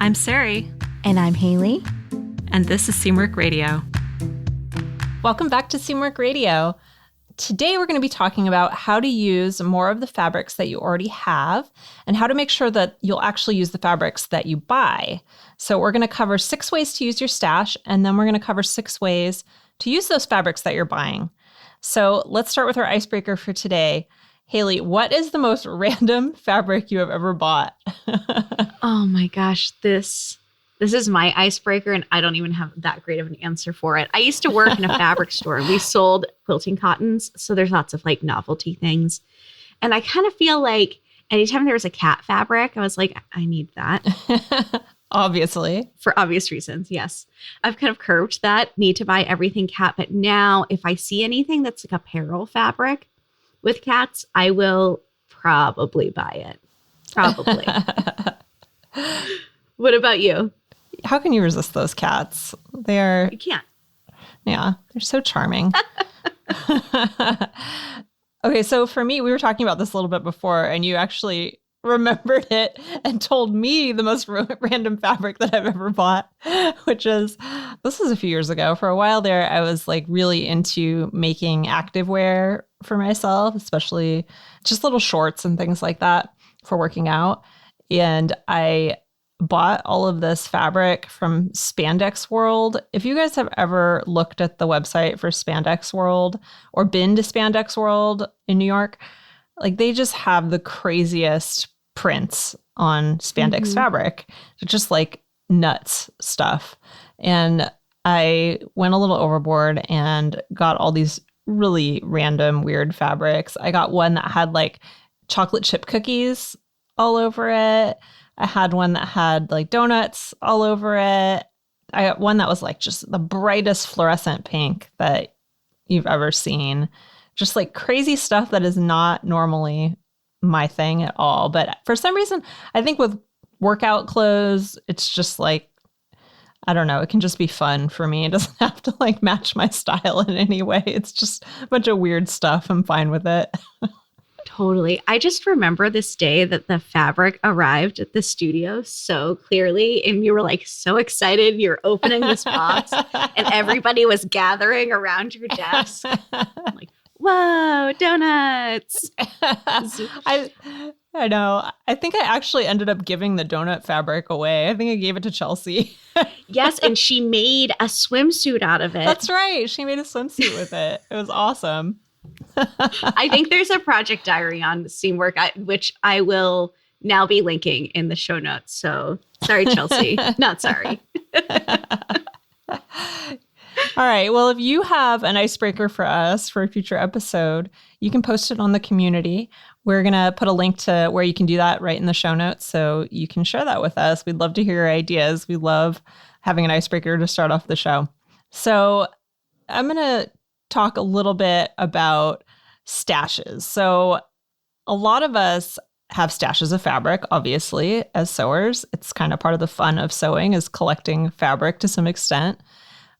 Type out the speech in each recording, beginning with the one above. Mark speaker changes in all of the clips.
Speaker 1: I'm Sari.
Speaker 2: And I'm Haley.
Speaker 1: And this is Seamwork Radio.
Speaker 3: Welcome back to Seamwork Radio. Today we're going to be talking about how to use more of the fabrics that you already have and how to make sure that you'll actually use the fabrics that you buy. So we're going to cover 6 ways to use your stash, and then we're going to cover 6 ways to use those fabrics that you're buying. So let's start with our icebreaker for today. Haley, what is the most random fabric you have ever bought?
Speaker 2: Oh my gosh, this is my icebreaker, and I don't even have that great of an answer for it. I used to work in a fabric store, and we sold quilting cottons, so there's lots of like novelty things. And I kind of feel like anytime there was a cat fabric, I was like, I need that.
Speaker 3: Obviously.
Speaker 2: For obvious reasons, yes. I've kind of curbed that need to buy everything cat, but now if I see anything that's like apparel fabric with cats, I will probably buy it. Probably. What about you?
Speaker 3: How can you resist those cats?
Speaker 2: You can't.
Speaker 3: Yeah, they're so charming. Okay, so for me, we were talking about this a little bit before, and you actually remembered it and told me the most random fabric that I've ever bought, which is, this was a few years ago. For a while there, I was like really into making activewear for myself, especially just little shorts and things like that for working out. And I bought all of this fabric from Spandex World. If you guys have ever looked at the website for Spandex World or been to Spandex World in New York, like they just have the craziest prints on spandex fabric. They're just like nuts stuff. And I went a little overboard and got all these really random, weird fabrics. I got one that had like chocolate chip cookies all over it. I had one that had like donuts all over it. I got one that was like just the brightest fluorescent pink that you've ever seen. Just like crazy stuff that is not normally my thing at all. But for some reason, I think with workout clothes, it's just like, I don't know, it can just be fun for me. It doesn't have to like match my style in any way. It's just a bunch of weird stuff. I'm fine with it.
Speaker 2: Totally. I just remember this day that the fabric arrived at the studio so clearly, and you were like so excited. You're opening this box and everybody was gathering around your desk. I'm like, whoa, donuts.
Speaker 3: I know. I think I actually ended up giving the donut fabric away. I think I gave it to Chelsea.
Speaker 2: Yes, and she made a swimsuit out of it.
Speaker 3: That's right. She made a swimsuit with it. It was awesome.
Speaker 2: I think there's a project diary on Seamwork, which I will now be linking in the show notes. So sorry, Chelsea. Not sorry.
Speaker 3: All right. Well, if you have an icebreaker for us for a future episode, you can post it on the community. We're going to put a link to where you can do that right in the show notes, so you can share that with us. We'd love to hear your ideas. We love having an icebreaker to start off the show. So I'm going to talk a little bit about stashes. So a lot of us have stashes of fabric, obviously, as sewers. It's kind of part of the fun of sewing is collecting fabric to some extent.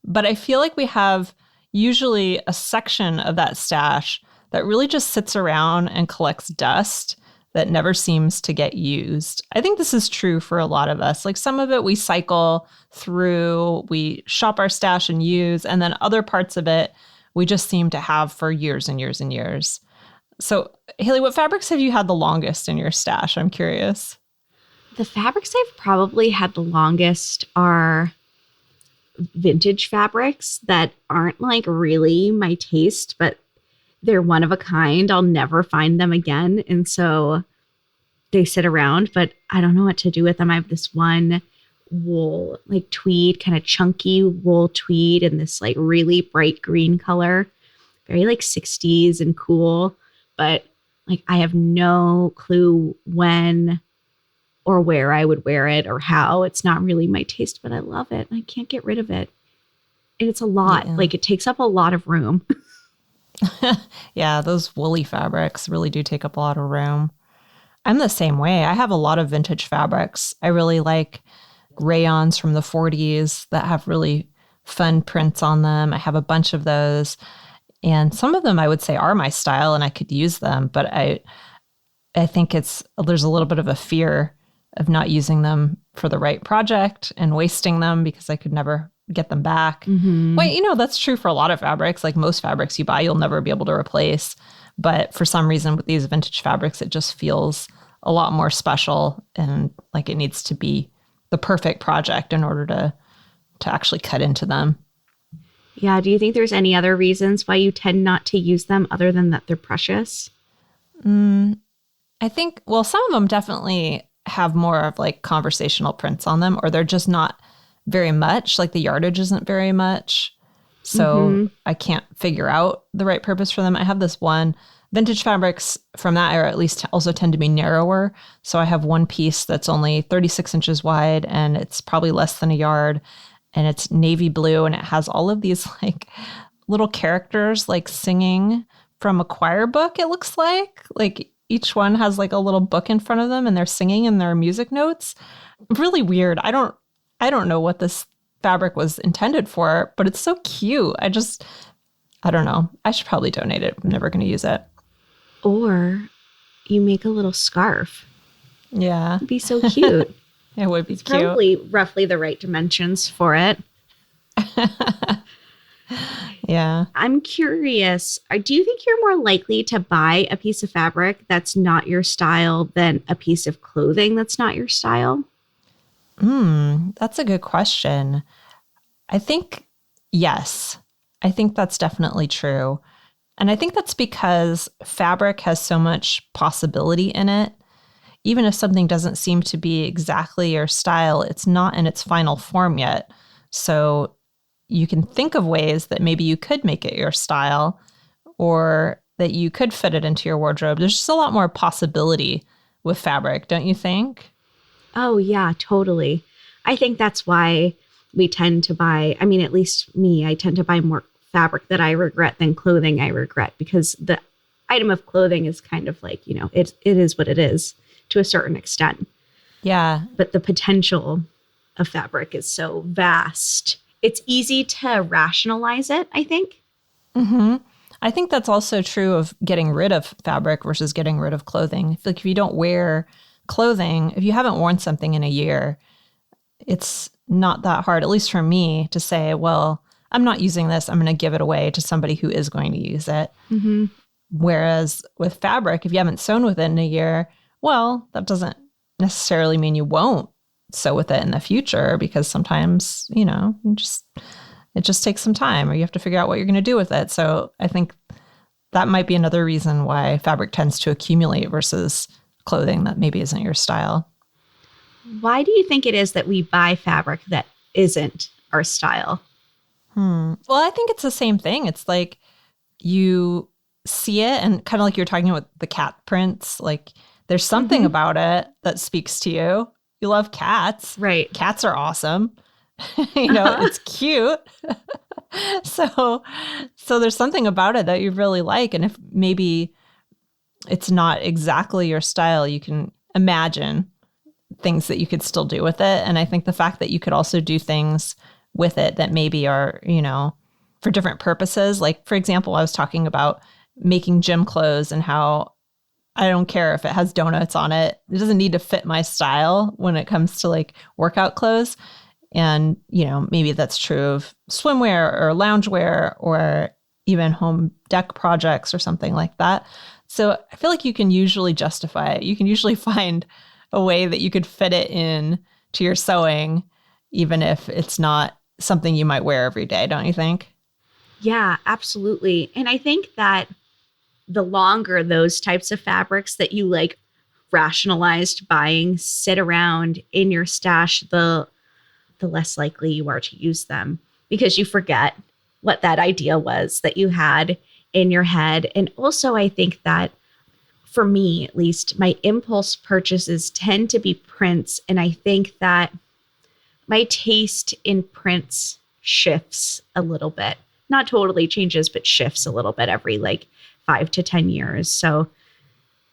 Speaker 3: But I feel like we have usually a section of that stash that really just sits around and collects dust that never seems to get used. I think this is true for a lot of us. Like some of it we cycle through, we shop our stash and use, and then other parts of it we just seem to have for years and years and years. So, Haley, what fabrics have you had the longest in your stash? I'm curious.
Speaker 2: The fabrics I've probably had the longest are vintage fabrics that aren't like really my taste, but they're one of a kind. I'll never find them again. And so they sit around, but I don't know what to do with them. I have this one wool, like tweed, kind of chunky wool tweed in this like really bright green color, very like 60s and cool. But like I have no clue when or where I would wear it or how. It's not really my taste, but I love it. I can't get rid of it. And it's a lot. Like it takes up a lot of room.
Speaker 3: Yeah, those woolly fabrics really do take up a lot of room. I'm the same way. I have a lot of vintage fabrics. I really like rayons from the 40s that have really fun prints on them. I have a bunch of those. And some of them I would say are my style and I could use them. But I think there's a little bit of a fear of not using them for the right project and wasting them because I could never get them back. Wait, that's true for a lot of fabrics. Like most fabrics you buy, you'll never be able to replace. But for some reason with these vintage fabrics, it just feels a lot more special and like it needs to be the perfect project in order to actually cut into them.
Speaker 2: Yeah. Do you think there's any other reasons why you tend not to use them other than that they're precious?
Speaker 3: I think, well, some of them definitely have more of like conversational prints on them, or they're just not very much, like the yardage isn't very much. So I can't figure out the right purpose for them. I have this one, vintage fabrics from that era at least also tend to be narrower. So I have one piece that's only 36 inches wide and it's probably less than a yard and it's navy blue and it has all of these like little characters like singing from a choir book, it looks like each one has like a little book in front of them and they're singing in their music notes. Really weird. I don't know what this fabric was intended for, but it's so cute. I don't know. I should probably donate it. I'm never going to use it.
Speaker 2: Or you make a little scarf.
Speaker 3: Yeah.
Speaker 2: It'd be so cute.
Speaker 3: It would be
Speaker 2: it's
Speaker 3: cute.
Speaker 2: Probably roughly the right dimensions for it.
Speaker 3: Yeah.
Speaker 2: I'm curious, do you think you're more likely to buy a piece of fabric that's not your style than a piece of clothing that's not your style?
Speaker 3: That's a good question. I think, yes. I think that's definitely true. And I think that's because fabric has so much possibility in it. Even if something doesn't seem to be exactly your style, it's not in its final form yet. So you can think of ways that maybe you could make it your style or that you could fit it into your wardrobe. There's just a lot more possibility with fabric, don't you think?
Speaker 2: Oh, yeah, totally. I think that's why we tend to buy, I mean, at least me, I tend to buy more fabric that I regret than clothing I regret because the item of clothing is kind of like, it is what it is to a certain extent.
Speaker 3: Yeah.
Speaker 2: But the potential of fabric is so vast. It's easy to rationalize it, I think.
Speaker 3: I think that's also true of getting rid of fabric versus getting rid of clothing. I feel like if you don't wear clothing, if you haven't worn something in a year, it's not that hard, at least for me, to say, well, I'm not using this. I'm going to give it away to somebody who is going to use it. Whereas with fabric, if you haven't sewn with it in a year, well, that doesn't necessarily mean you won't sew with it in the future because sometimes, it just takes some time or you have to figure out what you're going to do with it. So I think that might be another reason why fabric tends to accumulate versus clothing that maybe isn't your style.
Speaker 2: Why do you think it is that we buy fabric that isn't our style?
Speaker 3: Well, I think it's the same thing. It's like you see it and kind of like you're talking about the cat prints, like there's something about it that speaks to you. You love cats.
Speaker 2: Right.
Speaker 3: Cats are awesome. It's cute. So there's something about it that you really like. And if maybe it's not exactly your style, you can imagine things that you could still do with it. And I think the fact that you could also do things with it that maybe are, for different purposes. Like, for example, I was talking about making gym clothes and how I don't care if it has donuts on it. It doesn't need to fit my style when it comes to like workout clothes. And, maybe that's true of swimwear or loungewear or even home deck projects or something like that. So I feel like you can usually justify it. You can usually find a way that you could fit it in to your sewing, even if it's not something you might wear every day, don't you think?
Speaker 2: Yeah, absolutely. And I think that the longer those types of fabrics that you like rationalized buying sit around in your stash, the less likely you are to use them because you forget what that idea was that you had in your head. And also, I think that for me, at least, my impulse purchases tend to be prints. And I think that my taste in prints shifts a little bit. Not totally changes, but shifts a little bit every 5 to 10 years. So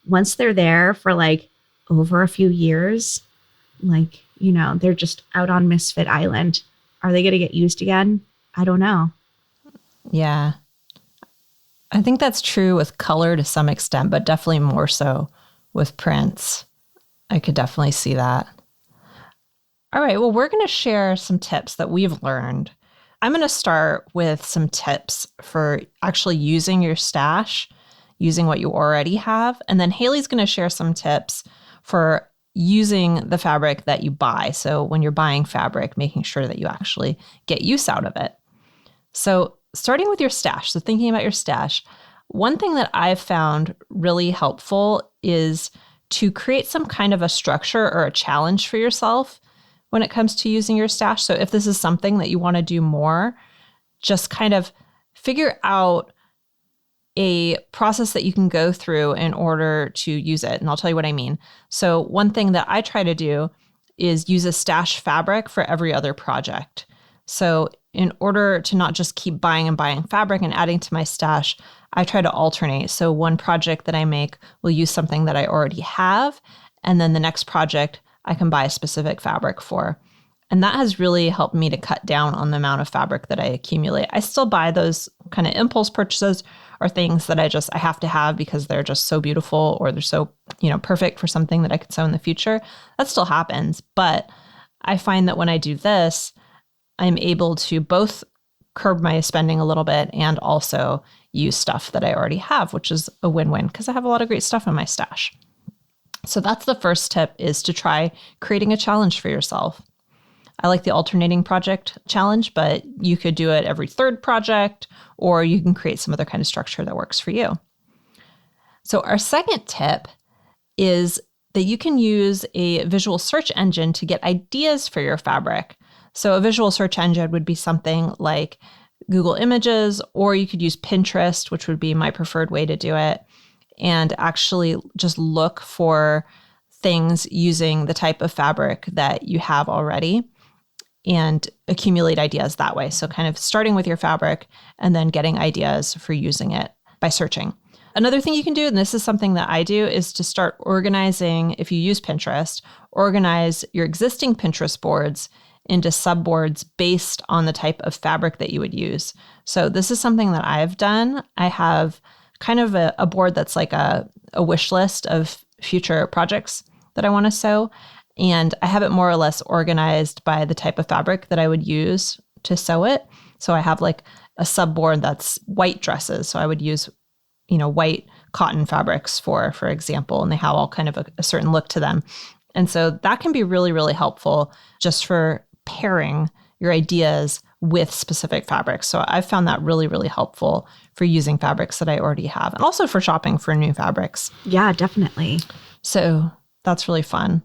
Speaker 2: once they're there for over a few years, they're just out on Misfit Island. Are they going to get used again? I don't know.
Speaker 3: Yeah. I think that's true with color to some extent, but definitely more so with prints. I could definitely see that. All right, well, we're going to share some tips that we've learned. I'm going to start with some tips for actually using your stash, using what you already have. And then Haley's going to share some tips for using the fabric that you buy. So when you're buying fabric, making sure that you actually get use out of it. So starting with your stash, so thinking about your stash, one thing that I've found really helpful is to create some kind of a structure or a challenge for yourself when it comes to using your stash. So if this is something that you want to do more, just kind of figure out a process that you can go through in order to use it. And I'll tell you what I mean. So one thing that I try to do is use a stash fabric for every other project. So in order to not just keep buying and buying fabric and adding to my stash, I try to alternate. So one project that I make will use something that I already have. And then the next project I can buy a specific fabric for. And that has really helped me to cut down on the amount of fabric that I accumulate. I still buy those kind of impulse purchases or things that I have to have because they're just so beautiful or they're so, perfect for something that I could sew in the future. That still happens. But I find that when I do this, I'm able to both curb my spending a little bit and also use stuff that I already have, which is a win-win because I have a lot of great stuff in my stash. So that's the first tip, is to try creating a challenge for yourself. I like the alternating project challenge, but you could do it every third project, or you can create some other kind of structure that works for you. So our second tip is that you can use a visual search engine to get ideas for your fabric. So a visual search engine would be something like Google Images, or you could use Pinterest, which would be my preferred way to do it, and actually just look for things using the type of fabric that you have already and accumulate ideas that way. So kind of starting with your fabric and then getting ideas for using it by searching. Another thing you can do, and this is something that I do, is to start organizing, if you use Pinterest, organize your existing Pinterest boards into subboards based on the type of fabric that you would use. So this is something that I've done. I have kind of a board that's like a wish list of future projects that I want to sew. And I have it more or less organized by the type of fabric that I would use to sew it. So I have like a subboard that's white dresses. So I would use, white cotton fabrics for example, and they have all kind of a certain look to them. And so that can be really, really helpful just for pairing your ideas with specific fabrics. So I've found that really, really helpful for using fabrics that I already have, and also for shopping for new fabrics.
Speaker 2: Yeah, definitely.
Speaker 3: So that's really fun.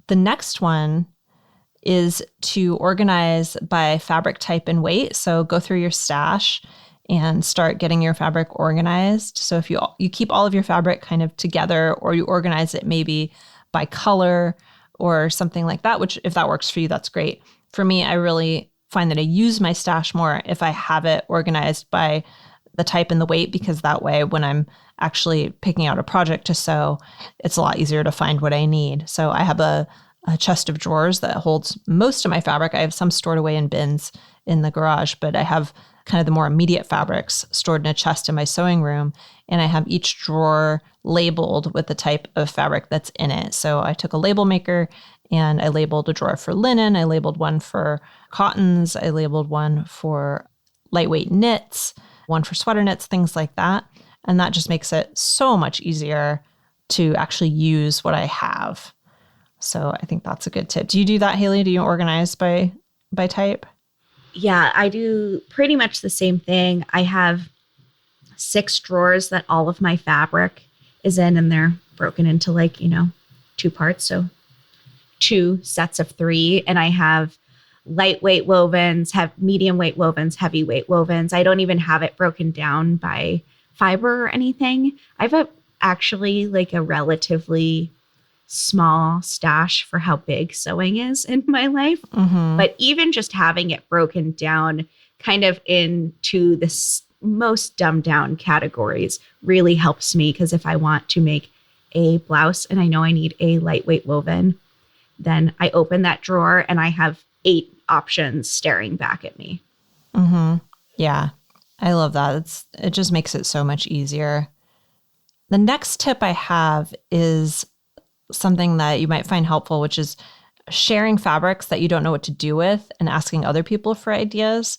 Speaker 3: The next one is to organize by fabric type and weight. So go through your stash and start getting your fabric organized. So if you keep all of your fabric kind of together, or you organize it maybe by color or something like that, which if that works for you, that's great. For me, I really find that I use my stash more if I have it organized by the type and the weight, because that way when I'm actually picking out a project to sew, it's a lot easier to find what I need. So I have a chest of drawers that holds most of my fabric. I have some stored away in bins in the garage, but I have kind of the more immediate fabrics stored in a chest in my sewing room. And I have each drawer labeled with the type of fabric that's in it. So I took a label maker and I labeled a drawer for linen. I labeled one for cottons. I labeled one for lightweight knits, one for sweater knits, things like that. And that just makes it so much easier to actually use what I have. So I think that's a good tip. Do you do that, Haley? Do you organize by type?
Speaker 2: Yeah, I do pretty much the same thing. I have 6 drawers that all of my fabric is in, and they're broken into 2 parts. So 2 sets of 3. And I have lightweight wovens, have medium weight wovens, heavyweight wovens. I don't even have it broken down by fiber or anything. I have actually a relatively small stash for how big sewing is in my life. Mm-hmm. But even just having it broken down kind of into the most dumbed down categories really helps me, because if I want to make a blouse and I know I need a lightweight woven, then I open that drawer and I have 8 options staring back at me.
Speaker 3: Mm-hmm. Yeah, I love that. It just makes it so much easier. The next tip I have is something that you might find helpful, which is sharing fabrics that you don't know what to do with and asking other people for ideas.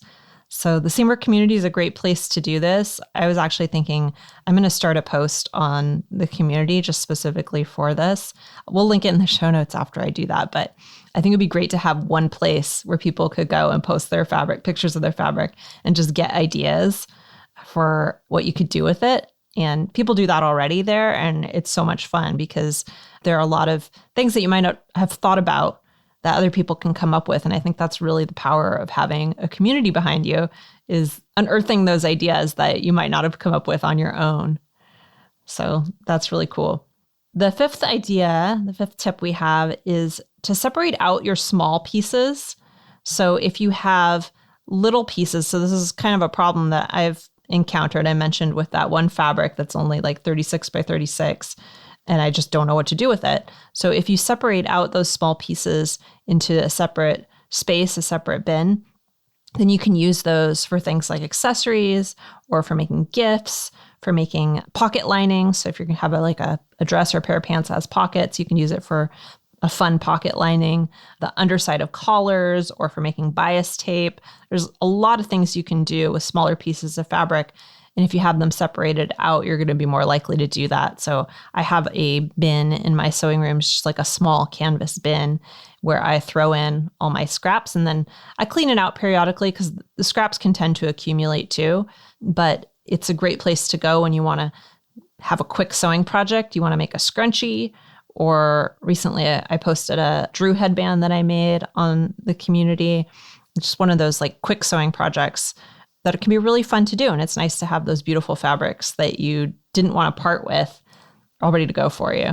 Speaker 3: So the Seamwork community is a great place to do this. I was actually thinking I'm going to start a post on the community just specifically for this. We'll link it in the show notes after I do that. But I think it'd be great to have one place where people could go and post their fabric, pictures of their fabric, and just get ideas for what you could do with it. And people do that already there. And it's so much fun because there are a lot of things that you might not have thought about that other people can come up with. And I think that's really the power of having a community behind you, is unearthing those ideas that you might not have come up with on your own. So that's really cool. The fifth idea, the fifth tip we have is to separate out your small pieces. So if you have little pieces, so this is kind of a problem that I've encountered. I mentioned with that one fabric that's only like 36 by 36. And I just don't know what to do with it. So if you separate out those small pieces into a separate space, a separate bin, then you can use those for things like accessories or for making gifts, for making pocket linings. So if you're going to have a dress or a pair of pants that has pockets, you can use it for a fun pocket lining, the underside of collars, or for making bias tape. There's a lot of things you can do with smaller pieces of fabric. And if you have them separated out, you're going to be more likely to do that. So I have a bin in my sewing room, just like a small canvas bin where I throw in all my scraps, and then I clean it out periodically because the scraps can tend to accumulate too. But it's a great place to go when you want to have a quick sewing project. You want to make a scrunchie, or recently I posted a Drew headband that I made on the community. It's just one of those like quick sewing projects that it can be really fun to do. And it's nice to have those beautiful fabrics that you didn't want to part with all ready to go for you.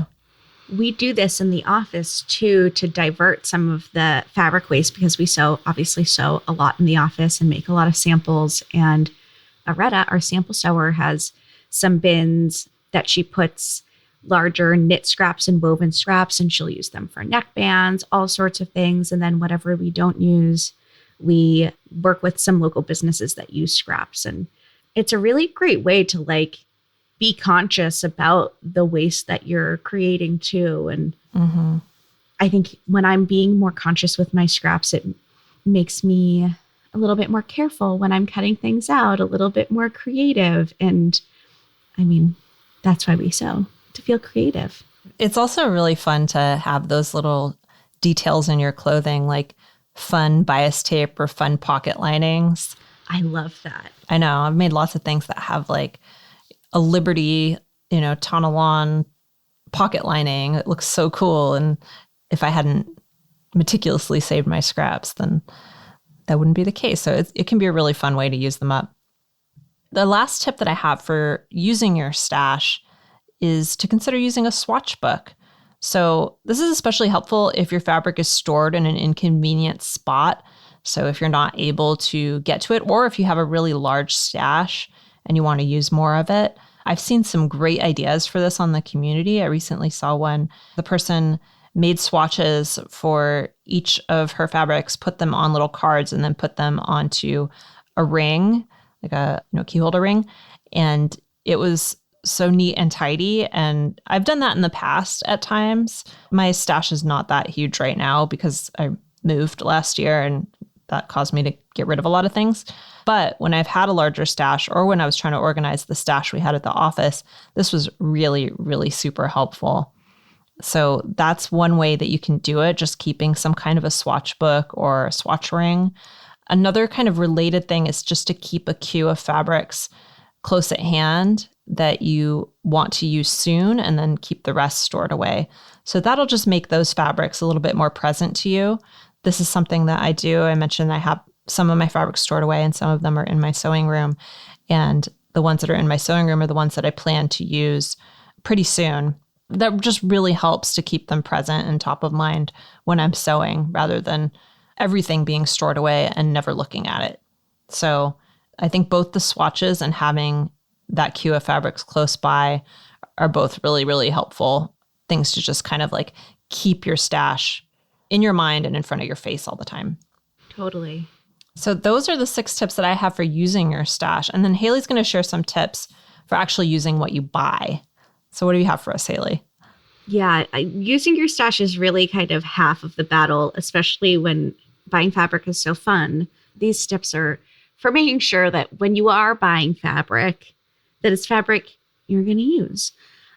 Speaker 2: We do this in the office too, to divert some of the fabric waste, because we obviously sew a lot in the office and make a lot of samples. And Aretta, our sample sewer, has some bins that she puts larger knit scraps and woven scraps, and she'll use them for neckbands, all sorts of things. And then whatever we don't use, we work with some local businesses that use scraps. And it's a really great way to be conscious about the waste that you're creating too. And I think when I'm being more conscious with my scraps, it makes me a little bit more careful when I'm cutting things out, a little bit more creative. And I mean, that's why we sew, to feel creative.
Speaker 3: It's also really fun to have those little details in your clothing, like fun bias tape or fun pocket linings.
Speaker 2: I love that.
Speaker 3: I know. I've made lots of things that have like a Liberty, Tonalon pocket lining. It looks so cool. And if I hadn't meticulously saved my scraps, then that wouldn't be the case. So it can be a really fun way to use them up. The last tip that I have for using your stash is to consider using a swatch book. So this is especially helpful if your fabric is stored in an inconvenient spot. So if you're not able to get to it, or if you have a really large stash and you want to use more of it. I've seen some great ideas for this on the community. I recently saw one. The person made swatches for each of her fabrics, put them on little cards, and then put them onto a ring, like a key holder ring. And it was so neat and tidy. And I've done that in the past at times. My stash is not that huge right now because I moved last year and that caused me to get rid of a lot of things. But when I've had a larger stash, or when I was trying to organize the stash we had at the office, this was really, really super helpful. So that's one way that you can do it, just keeping some kind of a swatch book or a swatch ring. Another kind of related thing is just to keep a queue of fabrics close at hand that you want to use soon, and then keep the rest stored away. So that'll just make those fabrics a little bit more present to you. This is something that I do. I mentioned I have some of my fabrics stored away and some of them are in my sewing room. And the ones that are in my sewing room are the ones that I plan to use pretty soon. That just really helps to keep them present and top of mind when I'm sewing, rather than everything being stored away and never looking at it. So I think both the swatches and having that queue of fabrics close by are both really, really helpful things to just kind of like keep your stash in your mind and in front of your face all the time.
Speaker 2: Totally.
Speaker 3: So those are the 6 tips that I have for using your stash. And then Haley's going to share some tips for actually using what you buy. So what do you have for us, Haley?
Speaker 2: Yeah, using your stash is really kind of half of the battle, especially when buying fabric is so fun. These steps are for making sure that when you are buying fabric, that it's fabric you're going to use.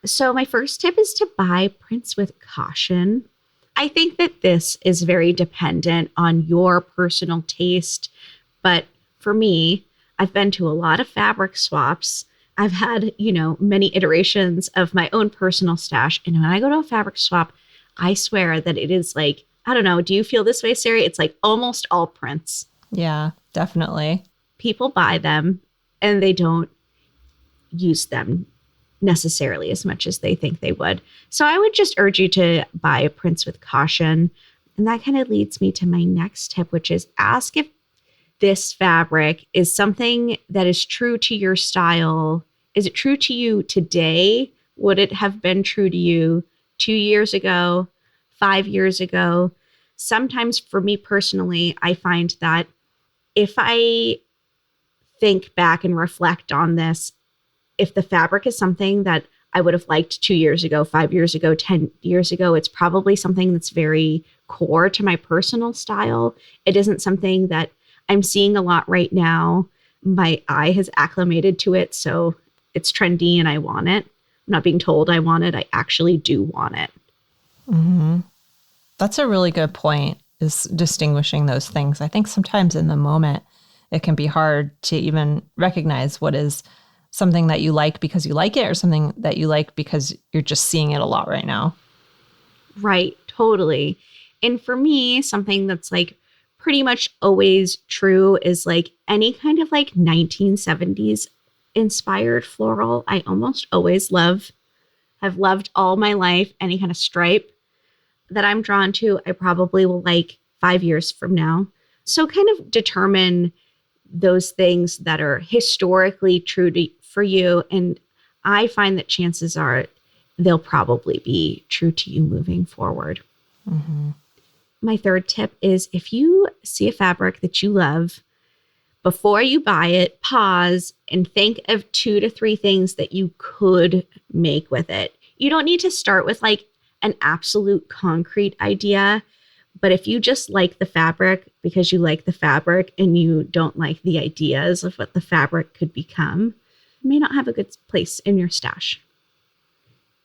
Speaker 2: So my first tip is to buy prints with caution. I think that this is very dependent on your personal taste, but for me, I've been to a lot of fabric swaps. I've had, many iterations of my own personal stash. And when I go to a fabric swap, I swear that it is like, I don't know, do you feel this way, Sari? It's like almost all prints.
Speaker 3: Yeah, definitely.
Speaker 2: People buy them and they don't use them necessarily as much as they think they would. So I would just urge you to buy prints with caution. And that kind of leads me to my next tip, which is ask if this fabric is something that is true to your style. Is it true to you today? Would it have been true to you 2 years ago, 5 years ago? Sometimes for me personally, I find that if I think back and reflect on this, if the fabric is something that I would have liked 2 years ago, 5 years ago, 10 years ago, it's probably something that's very core to my personal style. It isn't something that I'm seeing a lot right now. My eye has acclimated to it, so it's trendy and I want it. I'm not being told I want it. I actually do want it.
Speaker 3: Mm-hmm. That's a really good point, is distinguishing those things. I think sometimes in the moment, it can be hard to even recognize what is something that you like because you like it or something that you like because you're just seeing it a lot right now.
Speaker 2: Right, totally. And for me, something that's like pretty much always true is like any kind of like 1970s inspired floral. I almost always have loved all my life. Any kind of stripe that I'm drawn to, I probably will like 5 years from now. So kind of determine those things that are historically true for you. And I find that chances are they'll probably be true to you moving forward.
Speaker 3: Mm-hmm.
Speaker 2: My third tip is if you see a fabric that you love, before you buy it, pause and think of 2 to 3 things that you could make with it. You don't need to start with like an absolute concrete idea, but if you just like the fabric because you like the fabric and you don't like the ideas of what the fabric could become, you may not have a good place in your stash.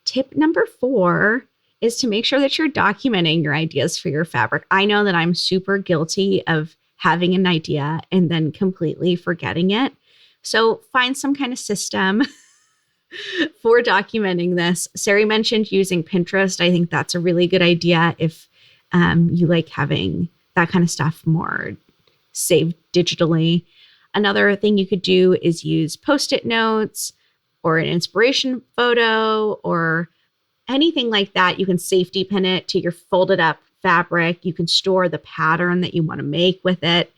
Speaker 2: Tip number 4 is to make sure that you're documenting your ideas for your fabric. I know that I'm super guilty of having an idea and then completely forgetting it. So find some kind of system for documenting this. Sari mentioned using Pinterest. I think that's a really good idea if you like having that kind of stuff more saved digitally. Another thing you could do is use Post-it notes or an inspiration photo or anything like that. You can safety pin it to your folded up fabric. You can store the pattern that you want to make with it.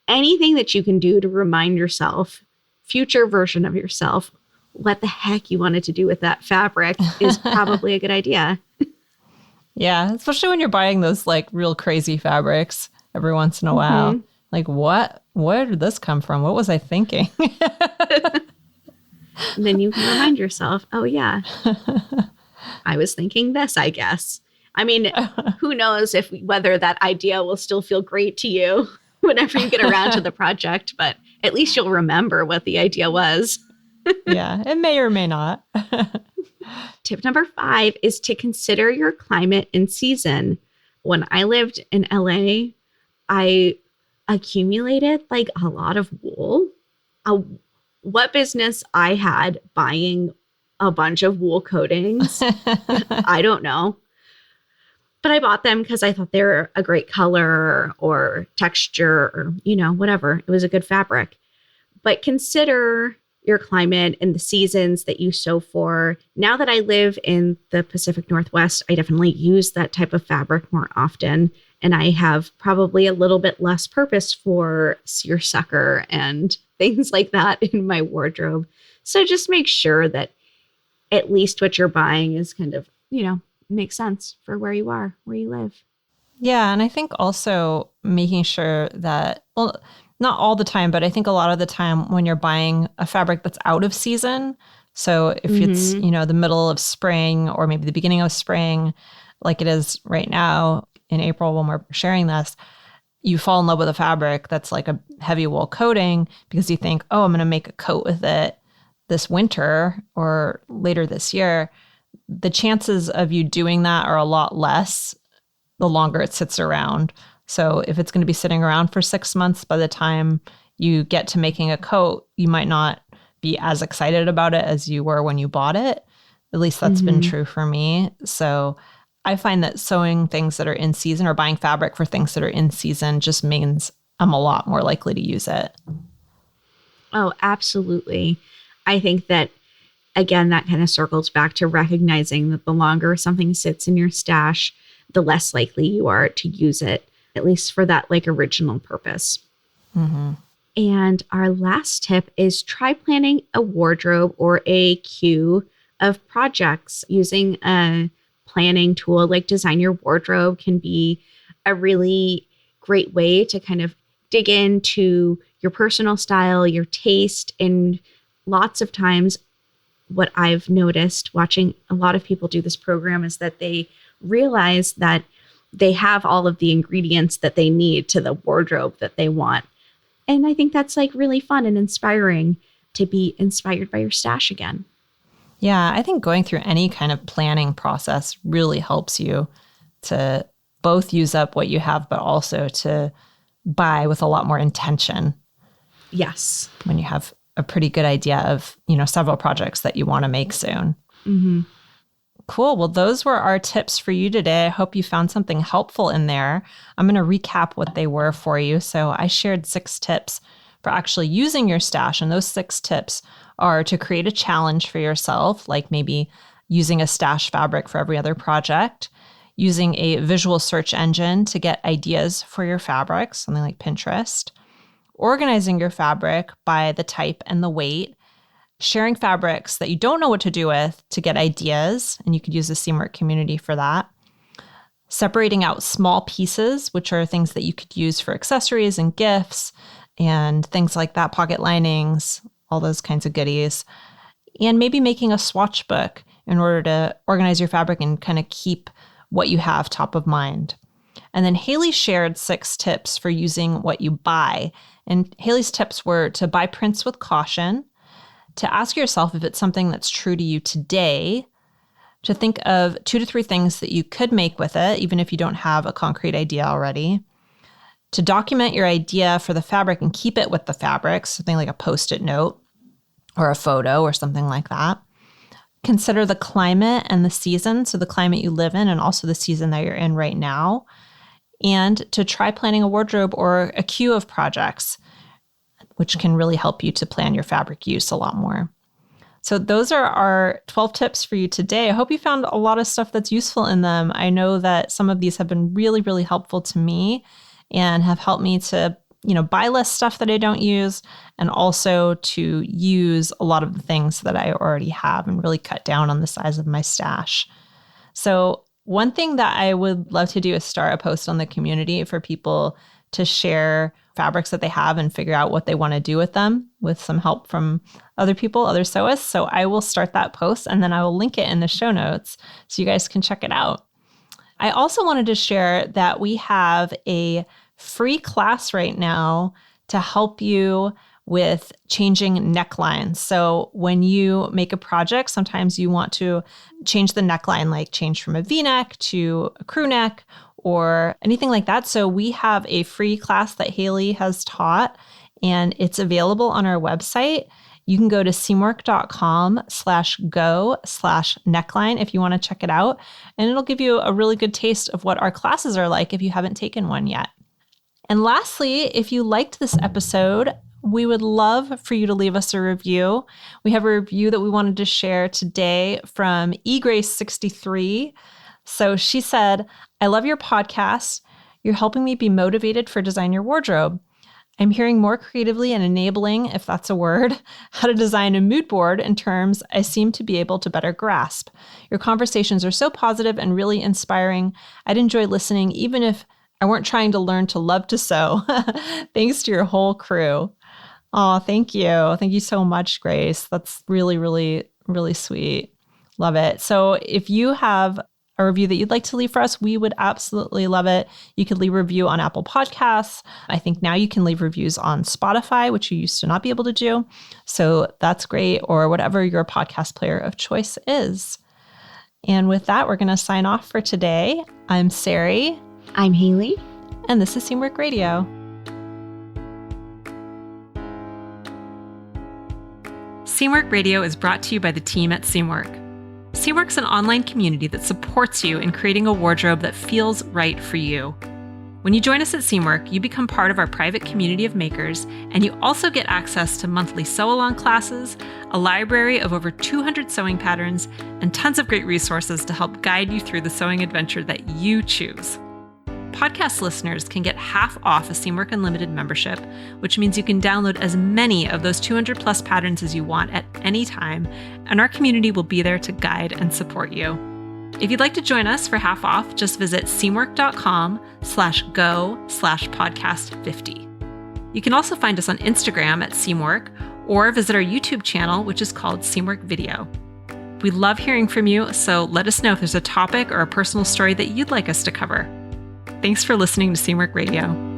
Speaker 2: Anything that you can do to remind yourself, future version of yourself, what the heck you wanted to do with that fabric is probably a good idea.
Speaker 3: Yeah, especially when you're buying those like real crazy fabrics every once in a while. Like, what? Where did this come from? What was I thinking?
Speaker 2: And then you can remind yourself, oh yeah, I was thinking this, I guess. I mean, who knows whether that idea will still feel great to you whenever you get around to the project, but at least you'll remember what the idea was.
Speaker 3: Yeah, it may or may not.
Speaker 2: Tip number 5 is to consider your climate and season. When I lived in LA, I accumulated like a lot of wool. What business I had buying a bunch of wool coatings, I don't know. But I bought them because I thought they were a great color or texture or, whatever. It was a good fabric. But consider your climate and the seasons that you sew for. Now that I live in the Pacific Northwest, I definitely use that type of fabric more often. And I have probably a little bit less purpose for seersucker and things like that in my wardrobe. So just make sure that at least what you're buying is kind of, makes sense for where you are, where you live.
Speaker 3: Yeah. And I think also making sure that, well, not all the time, but I think a lot of the time when you're buying a fabric that's out of season, So if it's, the middle of spring or maybe the beginning of spring, like it is right now in April when we're sharing this, you fall in love with a fabric that's like a heavy wool coating because you think, oh, I'm going to make a coat with it this winter or later this year. The chances of you doing that are a lot less the longer it sits around. So if it's going to be sitting around for 6 months, by the time you get to making a coat, you might not be as excited about it as you were when you bought it. At least that's been true for me. So I find that sewing things that are in season or buying fabric for things that are in season just means I'm a lot more likely to use it.
Speaker 2: Oh, absolutely. I think that, again, that kind of circles back to recognizing that the longer something sits in your stash, the less likely you are to use it, at least for that like original purpose. And our last tip is try planning a wardrobe or a queue of projects. Using a planning tool like Design Your Wardrobe can be a really great way to kind of dig into your personal style, your taste. And lots of times what I've noticed watching a lot of people do this program is that they realize that they have all of the ingredients that they need to the wardrobe that they want. And I think that's like really fun and inspiring to be inspired by your stash again.
Speaker 3: Yeah, I think going through any kind of planning process really helps you to both use up what you have, but also to buy with a lot more intention.
Speaker 2: Yes.
Speaker 3: When you have a pretty good idea of, several projects that you want to make soon. Cool. Well, those were our tips for you today. I hope you found something helpful in there. I'm going to recap what they were for you. So I shared 6 tips for actually using your stash. And those 6 tips are to create a challenge for yourself, like maybe using a stash fabric for every other project, using a visual search engine to get ideas for your fabrics, something like Pinterest, organizing your fabric by the type and the weight, sharing fabrics that you don't know what to do with to get ideas, and you could use the Seamwork community for that. Separating out small pieces, which are things that you could use for accessories and gifts and things like that, pocket linings, all those kinds of goodies. And maybe making a swatch book in order to organize your fabric and kind of keep what you have top of mind. And then Haley shared 6 tips for using what you buy. And Haley's tips were to buy prints with caution, to ask yourself if it's something that's true to you today, to think of 2 to 3 things that you could make with it, even if you don't have a concrete idea already, to document your idea for the fabric and keep it with the fabric, something like a Post-it note or a photo or something like that. Consider the climate and the season, so the climate you live in and also the season that you're in right now, and to try planning a wardrobe or a queue of projects, which can really help you to plan your fabric use a lot more. So those are our 12 tips for you today. I hope you found a lot of stuff that's useful in them. I know that some of these have been really, really helpful to me and have helped me to, buy less stuff that I don't use and also to use a lot of the things that I already have and really cut down on the size of my stash. So one thing that I would love to do is start a post on the community for people to share fabrics that they have and figure out what they want to do with them with some help from other people, other sewists. So I will start that post and then I will link it in the show notes so you guys can check it out. I also wanted to share that we have a free class right now to help you with changing necklines. So when you make a project, sometimes you want to change the neckline, like change from a V-neck to a crew neck or anything like that. So we have a free class that Haley has taught, and it's available on our website. You can go to seamwork.com/go/neckline if you want to check it out. And it'll give you a really good taste of what our classes are like if you haven't taken one yet. And lastly, if you liked this episode, we would love for you to leave us a review. We have a review that we wanted to share today from eGrace63. So she said, "I love your podcast. You're helping me be motivated for Design Your Wardrobe. I'm hearing more creatively and enabling, if that's a word, how to design a mood board in terms I seem to be able to better grasp. Your conversations are so positive and really inspiring. I'd enjoy listening even if I weren't trying to learn to love to sew. Thanks to your whole crew." Oh, thank you. Thank you so much, Grace. That's really, really Really sweet. Love it. So if you have a review that you'd like to leave for us, we would absolutely love it. You could leave a review on Apple Podcasts. I think now you can leave reviews on Spotify, which you used to not be able to do. So that's great, or whatever your podcast player of choice is. And with that, we're going to sign off for today. I'm Sari.
Speaker 2: I'm Haley.
Speaker 3: And this is Teamwork Radio.
Speaker 1: Teamwork Radio is brought to you by the team at Teamwork. Teamwork's an online community that supports you in creating a wardrobe that feels right for you. When you join us at Teamwork, you become part of our private community of makers, and you also get access to monthly sew-along classes, a library of over 200 sewing patterns, and tons of great resources to help guide you through the sewing adventure that you choose. Podcast listeners can get half off a Teamwork Unlimited membership, which means you can download as many of those 200 plus patterns as you want at any time, and our community will be there to guide and support you. If you'd like to join us for half off, just visit seamwork.com/go/podcast50. You can also find us on Instagram at Seamwork, or visit our YouTube channel, which is called Seamwork Video. We love hearing from you, so let us know if there's a topic or a personal story that you'd like us to cover. Thanks for listening to Teamwork Radio.